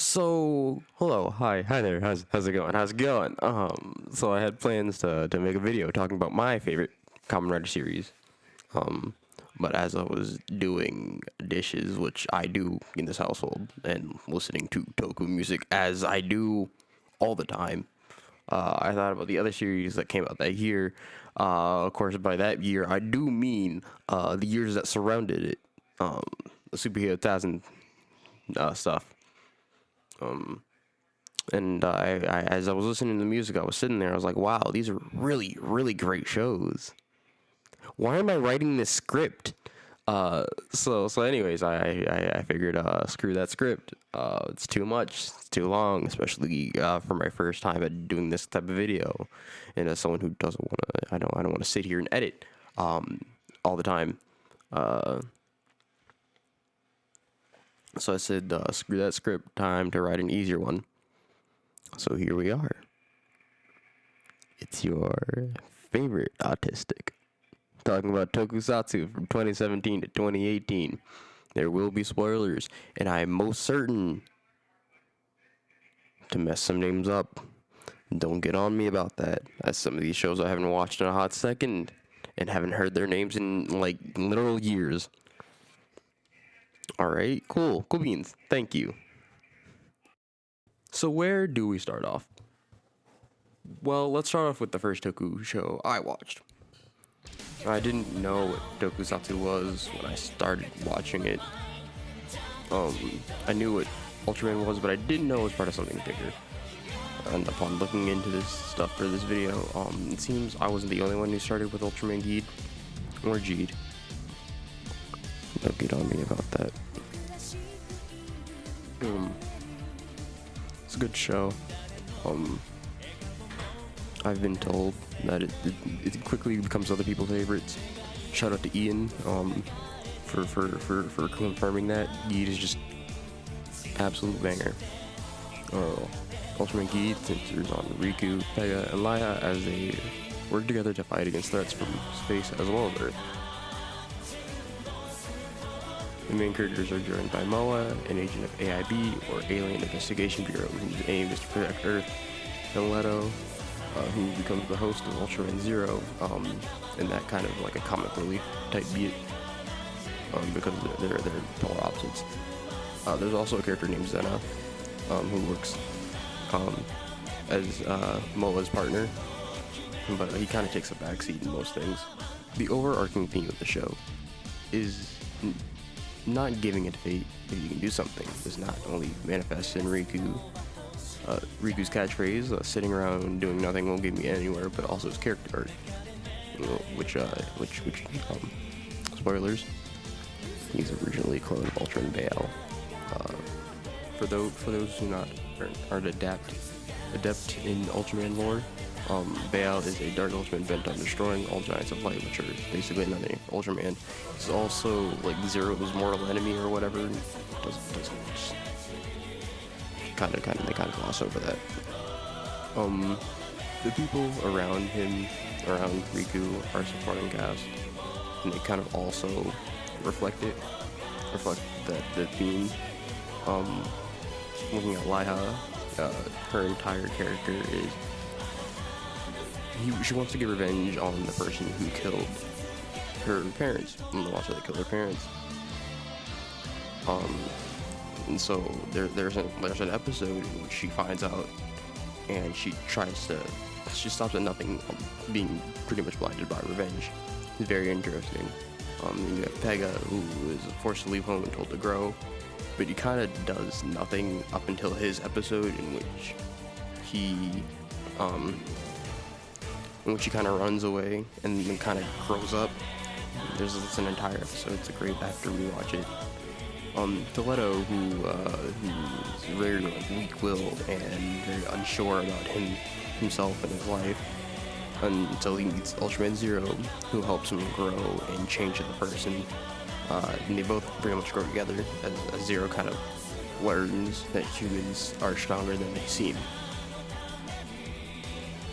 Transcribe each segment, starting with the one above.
Hi there. How's it going? How's it going? So I had plans to make a video talking about my favorite Kamen Rider series. Um, but as I was doing dishes, which I do in this household, and listening to Toku music as I do all the time, I thought about the other series that came out that year. Of course, by that year, I do mean the years that surrounded it. The superhero thousand stuff. And as I was listening to the music, I was sitting there. I was like, "Wow, these are really, really great shows. Why am I writing this script?" Anyways, I figured, screw that script. It's too much. It's too long, especially for my first time at doing this type of video. And as someone who doesn't want to, I don't want to sit here and edit all the time. So I said, screw that script. Time to write an easier one. So here we are. It's your favorite autistic. Talking about Tokusatsu from 2017 to 2018. There will be spoilers, and I am most certain to mess some names up. Don't get on me about that, as some of these shows I haven't watched in a hot second, and haven't heard their names in, like, literal years. Alright, cool beans, thank you. So where do we start off? Well, let's start off with the first Toku show I watched. I didn't know what Tokusatsu was when I started watching it. I knew what Ultraman was, but I didn't know it was part of something bigger. And upon looking into this stuff for this video, it seems I wasn't the only one who started with Ultraman Geed, or Geed. Don't get on me about that. It's a good show. I've been told that it quickly becomes other people's favorites. Shout out to Ian for confirming that. Geed is just absolute banger. Ultraman Geed centers on Riku, Pega, and Laya as they work together to fight against threats from space as well as Earth. The main characters are joined by Moa, an agent of AIB, or Alien Investigation Bureau, whose aim is to protect Earth, and Leto, who becomes the host of Ultraman Zero, in that kind of like a comic relief type beat, because they're polar opposites. There's also a character named Zena, who works as Moa's partner, but he kind of takes a backseat in most things. The overarching theme of the show is not giving it to fate if you can do something. Does not only manifest in Riku's catchphrase, sitting around doing nothing won't get me anywhere, but also his character art, which spoilers, he's originally a clone of Ultraman Baal. For those who aren't adept in Ultraman lore, Baal is a dark Ultraman bent on destroying all giants of light, which are basically nothing for Ultraman. He's also like Zero's mortal enemy or whatever. Doesn't kind of gloss over that. The people around him, around Riku, are supporting cast, and they kind of also reflect that the theme. Looking at Laiha, her entire character is she wants to get revenge on the person who killed her parents, and also they killed her parents. And so there's an episode in which she finds out, and she stops at nothing, being pretty much blinded by revenge. It's very interesting. You have Pega, who is forced to leave home and told to grow, but he kind of does nothing up until his episode, in which he kind of runs away and then kind of grows up. It's an entire episode. It's a great after we watch it. Toledo, who's very weak-willed and very unsure about himself and his life, until he meets Ultraman Zero, who helps him grow and change as a person. And they both pretty much grow together as Zero kind of learns that humans are stronger than they seem.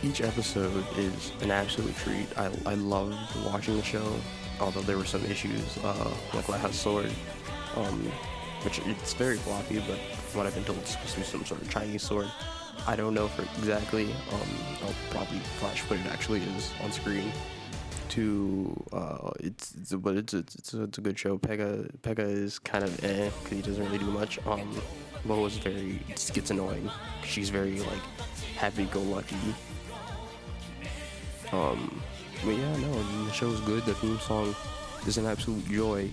Each episode is an absolute treat. I loved watching the show, although there were some issues, like Laiha's sword, which it's very floppy, but From what I've been told, it's supposed to be some sort of Chinese sword. I don't know for exactly. I'll probably flash what it actually is on screen. It's a good show. Pega is kind of because he doesn't really do much. Bo is gets annoying. She's very like happy-go-lucky. But yeah, no, the show's good. The theme song is an absolute joy.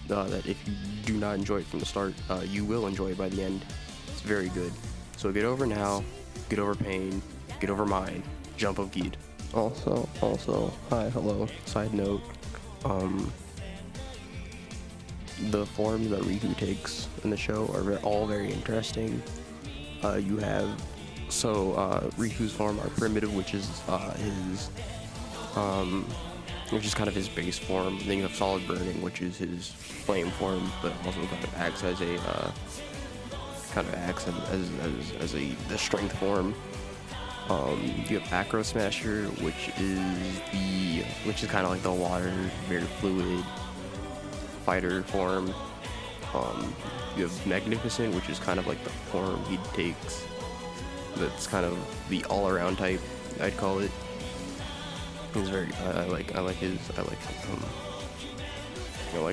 That if you do not enjoy it from the start, you will enjoy it by the end. It's very good. So get over now, get over pain, get over mine, jump up geed. Also, hi, hello, side note, the forms that Riku takes in the show are all very interesting. You have, Riku's form are primitive, which is kind of his base form. Then you have solid burning, which is his flame form, but also kind of acts as the strength form. You have Acro Smasher, which is kind of like the water, very fluid fighter form. You have Magnificent, which is kind of like the form he takes. That's kind of the all-around type, I'd call it. He's very, I like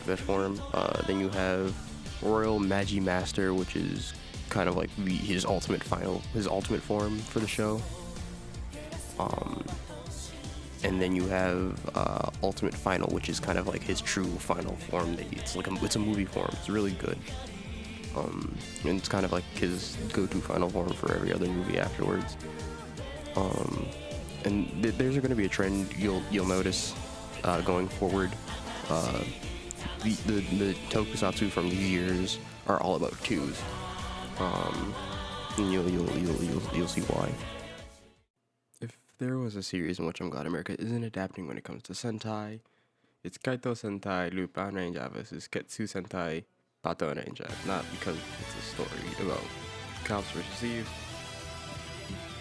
that form. Then you have Royal Magi Master, which is kind of like his ultimate form for the show. And then you have Ultimate Final, which is kind of like his true final form. It's a movie form. It's really good. And it's kind of like his go-to final form for every other movie afterwards. And there's going to be a trend you'll notice going forward. The tokusatsu from these years are all about twos. And you'll see why. If there was a series in which I'm glad America isn't adapting when it comes to Sentai, it's Kaito Sentai Lupin Ranger versus Ketsu Sentai Baton Ranger. Not because it's a story about cops versus thieves,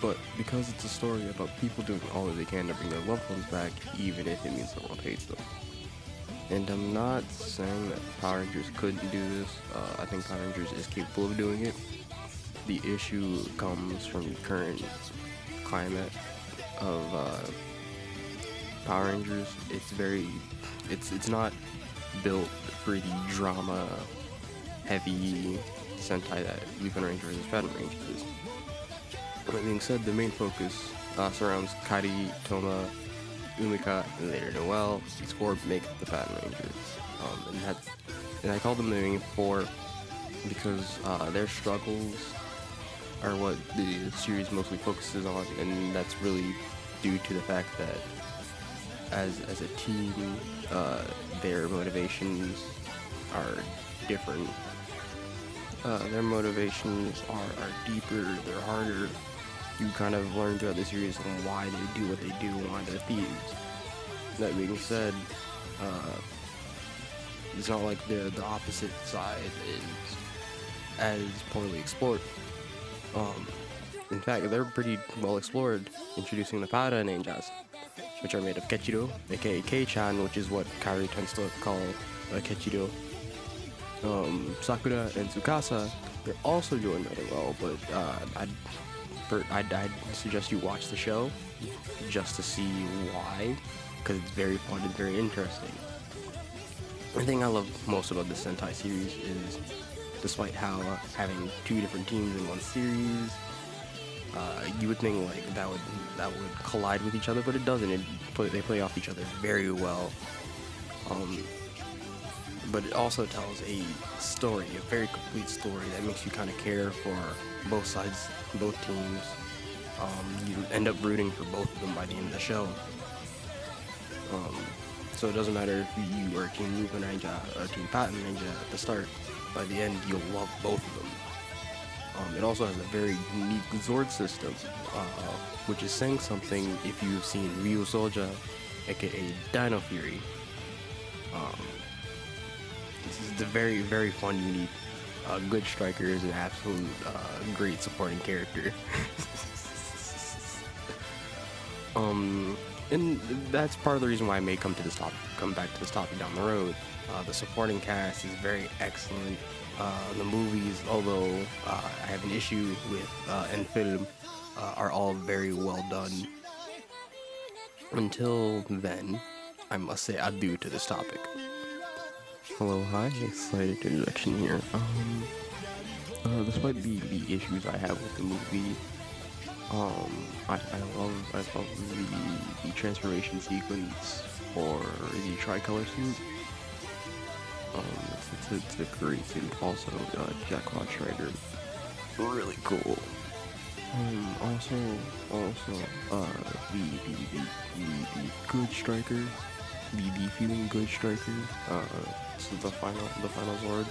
but because it's a story about people doing all that they can to bring their loved ones back, even if it means the world hates them. And I'm not saying that Power Rangers couldn't do this. I think Power Rangers is capable of doing it. The issue comes from the current climate of Power Rangers. It's not built for the drama heavy Sentai that Lupin Ranger versus Baton Ranger is. That being said, the main focus surrounds Kari, Toma, Umika, and later Noelle. These four make up the Baton Rangers. And I call them the main four because their struggles are what the series mostly focuses on, and that's really due to the fact that as a team, their motivations are different. Their motivations are deeper, they're harder. You kind of learn throughout the series on why they do what they do and why they're thieves. That being said, it's not like the opposite side is as poorly explored. In fact, they're pretty well explored, introducing the Para Ninjas, which are made of Kechiro, aka Kei-chan, which is what Kairi tends to call Kechiro. Sakura and Tsukasa, they're also doing very well, but I'd suggest you watch the show just to see why, because it's very fun and very interesting. The thing I love most about the Sentai series is, despite how having two different teams in one series, you would think like that would collide with each other, but it doesn't. They play off each other very well. But it also tells a story, a very complete story that makes you kind of care for both sides, both teams. You end up rooting for both of them by the end of the show. So it doesn't matter if you are Team Lupin Ninja or Team Baton Ninja at the start. By the end, you'll love both of them. It also has a very unique Zord system, which is saying something if you've seen Ryu Soja, aka Dino Fury. This is a very, very fun, unique. Good Striker is an absolute great supporting character. And that's part of the reason why I may come back to this topic down the road. The supporting cast is very excellent. The movies, although I have an issue with and film, are all very well done. Until then, I must say adieu to this topic. Hello, hi, excited introduction here. Despite the issues I have with the movie, I love the transformation sequence for the tricolor suit. It's a great suit. Also, Jack Strider, really cool. Also, the good striker, the feeling good striker. This is the final Zord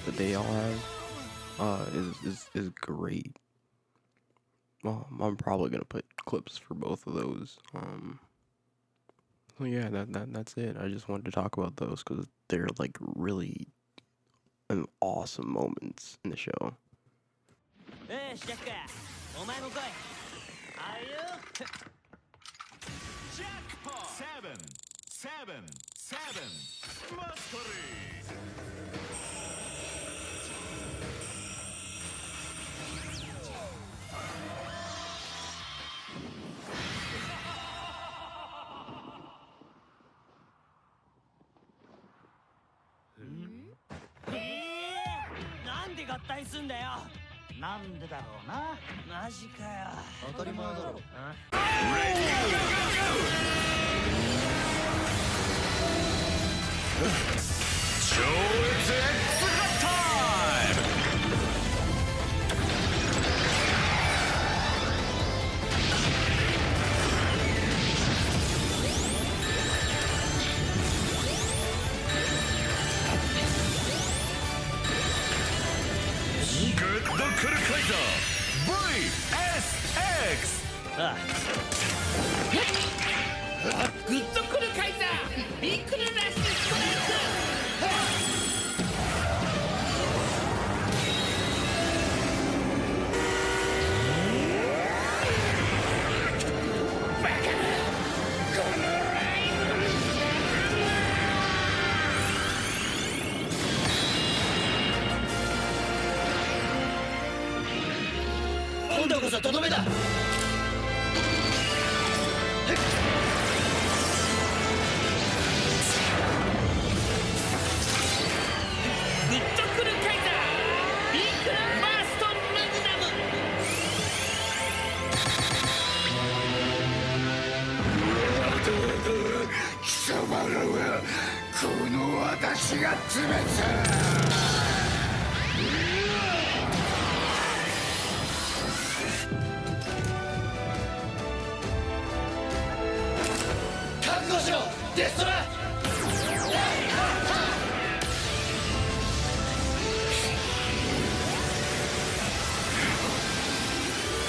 that they all have. Is great. I'm probably gonna put clips for both of those. So yeah, that's it. I just wanted to talk about those because they're like really awesome moments in the show. Seven. Mastery. なんで合体すんだよ。なんでだろうな。マジかよ。当たり前だろ。超越 X タイム。グッドクルカイザー VSX。ああ。グッドクルカイザービッグルラッシュストライク。 今度こそとどめだ。グッドクルカイザービッグラバーストマグナム。貴様らはこの私が詰めた。 デストラ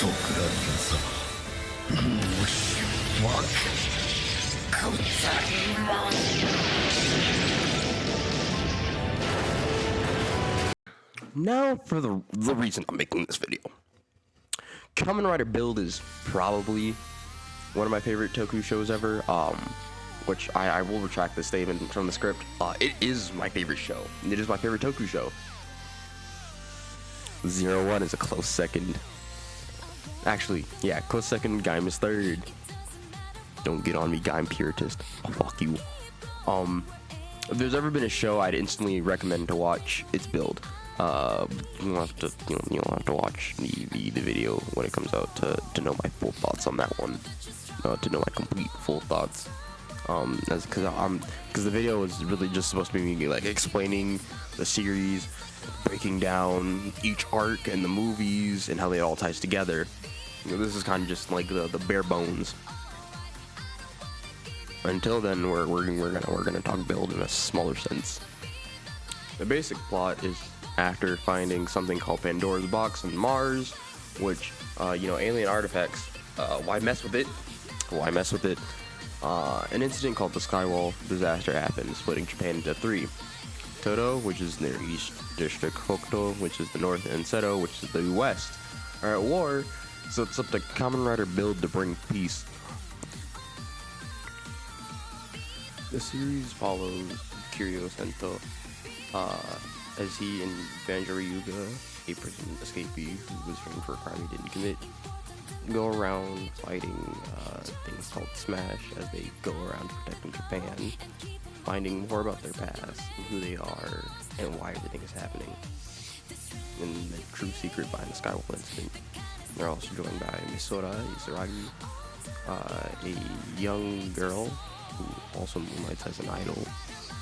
ドクラリア様もしバカございます。 Now for the reason I'm making this video. Kamen Rider Build is probably one of my favorite Toku shows ever. Which I will retract this statement from the script. It is my favorite show. It is my favorite Toku show. 01 is a close second. Actually, yeah, close second. Gaim is third. Don't get on me, Gaim puritist. Oh, fuck you. If there's ever been a show I'd instantly recommend to watch, it's Build. You don't have to watch the video when it comes out to know my full thoughts on that one. To know my complete full thoughts. Because the video is really just supposed to be me like explaining the series, breaking down each arc and the movies and how they all ties together. This is kind of just like the bare bones. Until then, we're gonna talk Build in a smaller sense. The basic plot is after finding something called Pandora's Box on Mars, which alien artifacts. Why mess with it? Why mess with it? An incident called the Skywall disaster happened, splitting Japan into three. Todo, which is their east district, Hokuto, which is the north, and Seto, which is the west, are at war, so it's up to Kamen Rider Build to bring peace. The series follows Kiryu Sento, as he and Banjo-Ryuga, a prison escapee who was framed for a crime he didn't commit, go around fighting things called Smash as they go around protecting Japan, finding more about their past, and who they are, and why everything is happening, and the true secret behind the Skywall incident. They're also joined by Misora Izuragi, a young girl who also moonlights as an idol.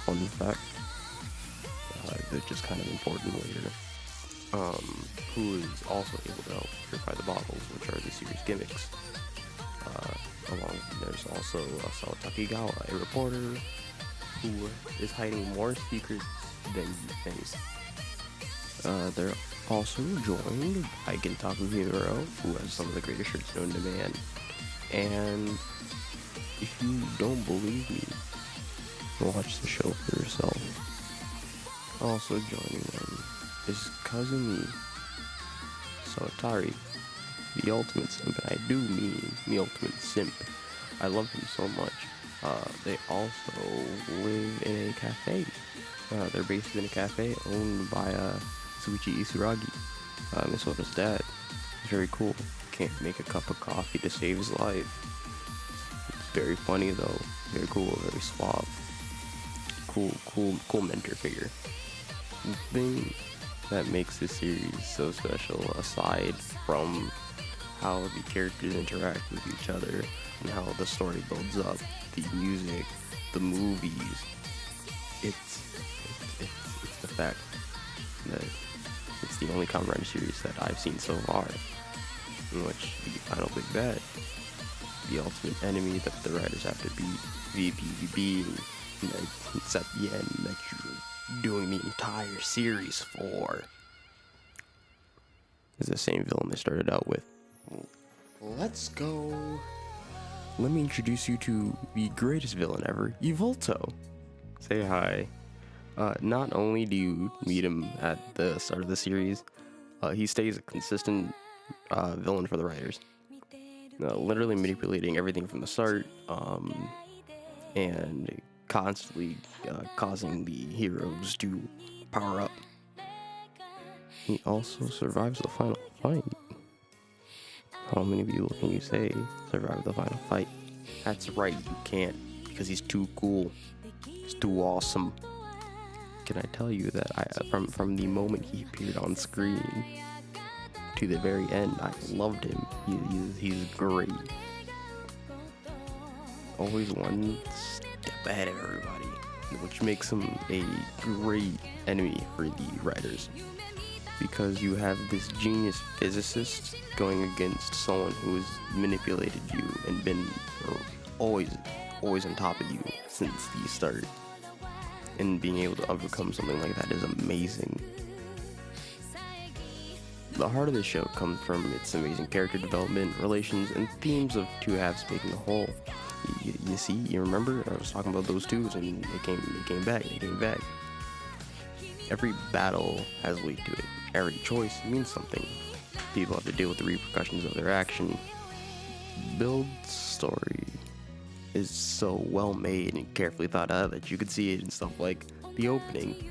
Fun fact. They're just kind of important later. Who is also able to help purify the bottles, which are the series gimmicks. There's also Sawataki Gawa, a reporter who is hiding more secrets than you think. They're also joined by Gintaku Himuro, who has some of the greatest shirts known to man. And if you don't believe me, watch the show for yourself. Also joining them is Kazumi Sawatari, the ultimate simp, and I do mean the ultimate simp. I love him so much. They also live in a cafe. They're based in a cafe owned by Tsuichi Isuragi, Misora's dad. It's very cool. Can't make a cup of coffee to save his life. It's very funny though. Very cool, very suave. Cool mentor figure. The thing that makes this series so special, aside from how the characters interact with each other and how the story builds up, the music, the movies, it's the fact that it's the only Kamen Rider series that I've seen so far in which the final big bad, the ultimate enemy that the writers have to beat, VPVB, and it's at the end that you're doing the entire series for, is the same villain they started out with. Let's go. Let me introduce you to the greatest villain ever, Yvolto. Say hi. Not only do you meet him at the start of the series, he stays a consistent villain for the writers. Literally manipulating everything from the start, and constantly causing the heroes to power up. He also survives the final fight. How many people can you say survive the final fight? That's right, you can't, because he's too cool. He's too awesome. Can I tell you that from the moment he appeared on screen to the very end, I loved him. He's great. Always one step ahead of everybody, which makes him a great enemy for the writers. Because you have this genius physicist going against someone who has manipulated you and been always on top of you since the start. And being able to overcome something like that is amazing. The heart of the show comes from its amazing character development, relations, and themes of two halves making a whole. You see, you remember? I was talking about those twos, and they came back. Every battle has weight to it. Every choice means something. People have to deal with the repercussions of their action. Build's story is so well made and carefully thought out that you could see it in stuff like the opening.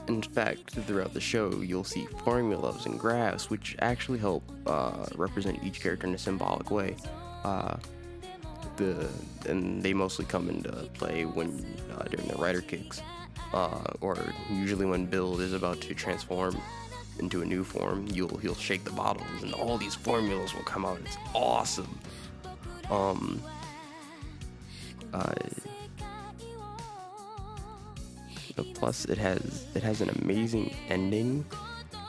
In fact, throughout the show, you'll see formulas and graphs which actually help represent each character in a symbolic way. And they mostly come into play when during the writer kicks, or usually when Build is about to transform into a new form. He'll shake the bottles and all these formulas will come out. It's awesome. Plus, it has an amazing ending.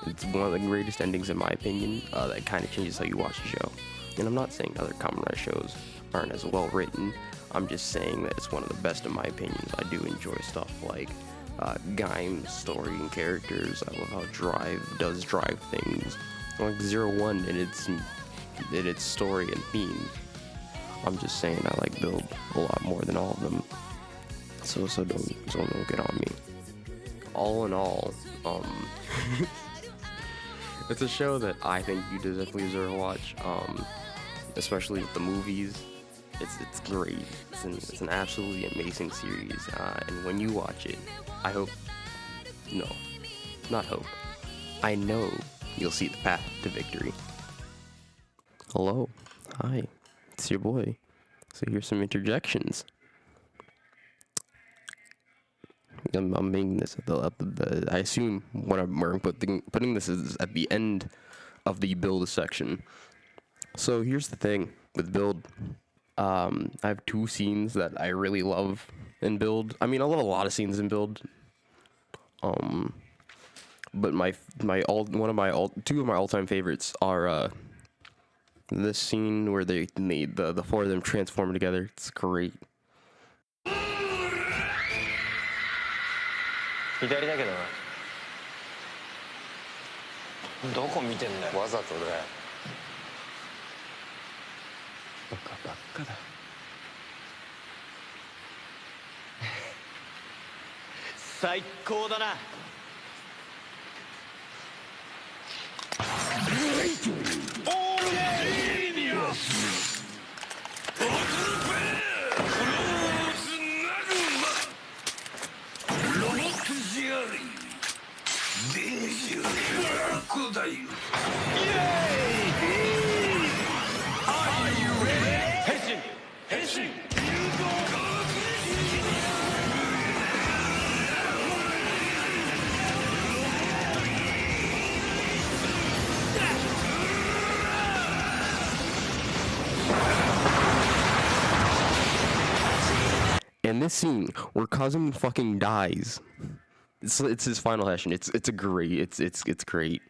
It's one of the greatest endings in my opinion. That kind of changes how you watch the show. And I'm not saying other Kamen Rider shows aren't as well written. I'm just saying that it's one of the best in my opinion. I do enjoy stuff like Gaim's story and characters. I love how Drive does Drive things. Like 01 in its story and theme. I'm just saying I like Build a lot more than all of them. So don't get on me. All in all, it's a show that I think you definitely deserve to watch. Especially with the movies. It's great. It's an absolutely amazing series. And when you watch it, I hope not hope. I know you'll see the path to victory. Hello, hi, it's your boy. So here's some interjections. I'm making this I assume what I'm putting this is at the end of the build section. So here's the thing with build. I have two scenes that I really love in build. I mean, I love a lot of scenes in build. But two of my all-time favorites are this scene where the four of them transform together. It's great. 左だけどな。どこ見てんだよ。わざとだよ。バカばっかだ。最高だな。And this scene where Kazum fucking dies. It's his final session. It's great. It's great.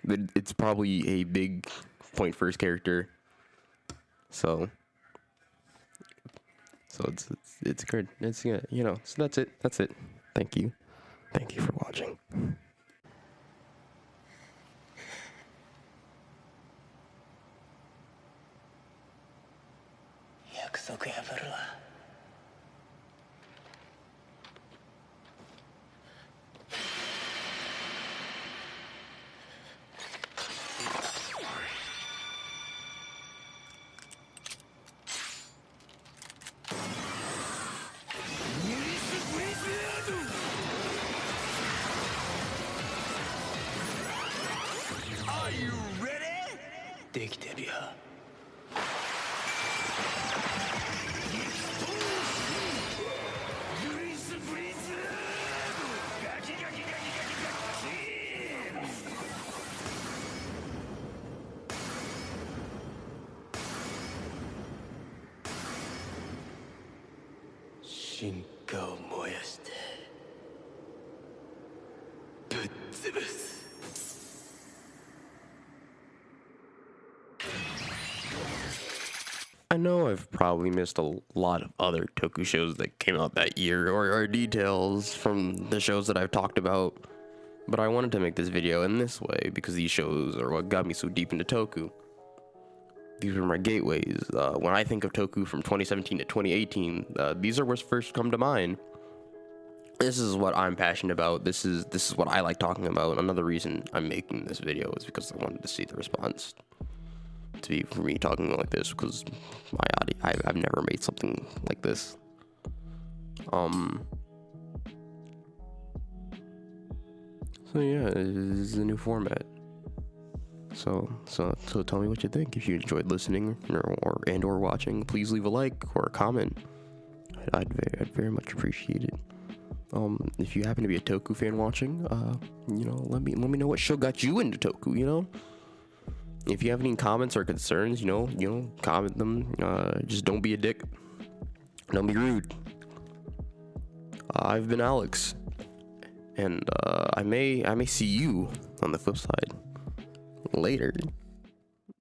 It's probably a big point for his character. So it's good. It's yeah, you know. So that's it. That's it. Thank you for watching. 約束破るわ。できてるよ。進化を燃やしてぶっ潰す。I know I've probably missed a lot of other Toku shows that came out that year, or details from the shows that I've talked about, but I wanted to make this video in this way because these shows are what got me so deep into Toku. These were my gateways. When I think of Toku from 2017 to 2018, these are what's first come to mind. This is what I'm passionate about. This is what I like talking about. Another reason I'm making this video is because I wanted to see the response for me talking like this, because I've never made something like this. So yeah, this is a new format. So tell me what you think. If you enjoyed listening or watching, please leave a like or a comment. I'd very much appreciate it. If you happen to be a Toku fan watching, you know, let me know what show got you into Toku. You know, if you have any comments or concerns, you know, comment them. Just don't be a dick. Don't be rude. I've been Alex, and I may see you on the flip side later.